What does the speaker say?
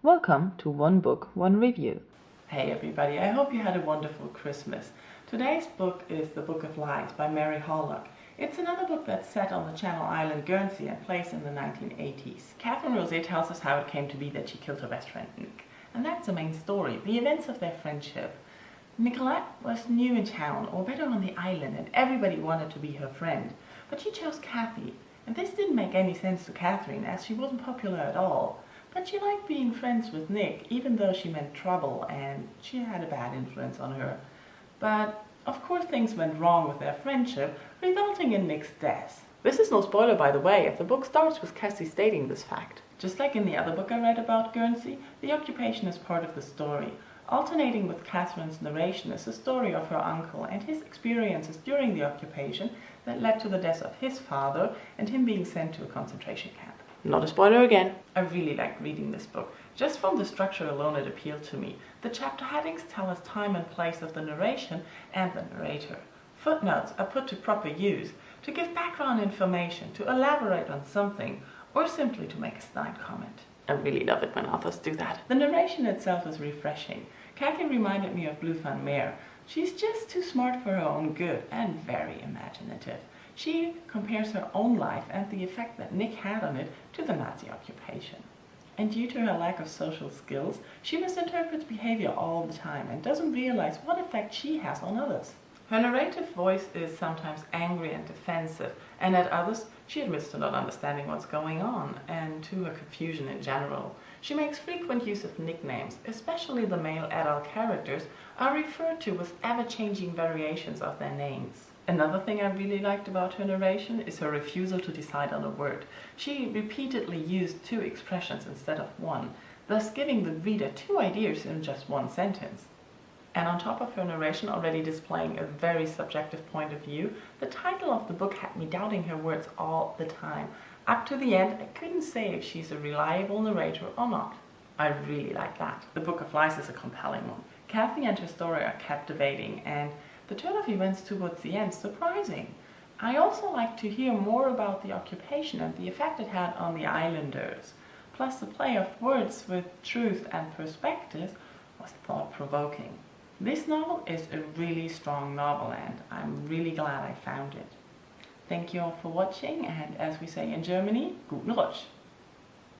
Welcome to One Book, One Review. Hey everybody, I hope you had a wonderful Christmas. Today's book is The Book of Lies by Mary Horlock. It's another book that's set on the Channel Island Guernsey and placed in the 1980s. Catherine Rosé tells us how it came to be that she killed her best friend Nick. And that's the main story, the events of their friendship. Nicolette was new in town, or better on the island, and everybody wanted to be her friend. But she chose Kathy, and this didn't make any sense to Catherine, as she wasn't popular at all. But she liked being friends with Nick, even though she meant trouble and she had a bad influence on her. But of course things went wrong with their friendship, resulting in Nick's death. This is no spoiler, by the way, as the book starts with Cassie stating this fact. Just like in the other book I read about Guernsey, the occupation is part of the story. Alternating with Catherine's narration is the story of her uncle and his experiences during the occupation that led to the death of his father and him being sent to a concentration camp. Not a spoiler again. I really liked reading this book. Just from the structure alone it appealed to me. The chapter headings tell us time and place of the narration and the narrator. Footnotes are put to proper use to give background information, to elaborate on something, or simply to make a snide comment. I really love it when authors do that. The narration itself is refreshing. Kathy reminded me of Blue Van Meer. She's just too smart for her own good and very imaginative. She compares her own life and the effect that Nick had on it to the Nazi occupation. And due to her lack of social skills, she misinterprets behavior all the time and doesn't realize what effect she has on others. Her narrative voice is sometimes angry and defensive, and at others she admits to not understanding what's going on and to her confusion in general. She makes frequent use of nicknames, especially the male adult characters are referred to with ever-changing variations of their names. Another thing I really liked about her narration is her refusal to decide on a word. She repeatedly used two expressions instead of one, thus giving the reader two ideas in just one sentence. And on top of her narration already displaying a very subjective point of view, the title of the book had me doubting her words all the time. Up to the end, I couldn't say if she's a reliable narrator or not. I really like that. The Book of Lies is a compelling one. Kathy and her story are captivating, and the turn of events towards the end surprising. I also like to hear more about the occupation and the effect it had on the islanders. Plus the play of words with truth and perspective was thought-provoking. This novel is a really strong novel and I'm really glad I found it. Thank you all for watching, and as we say in Germany, guten Rutsch!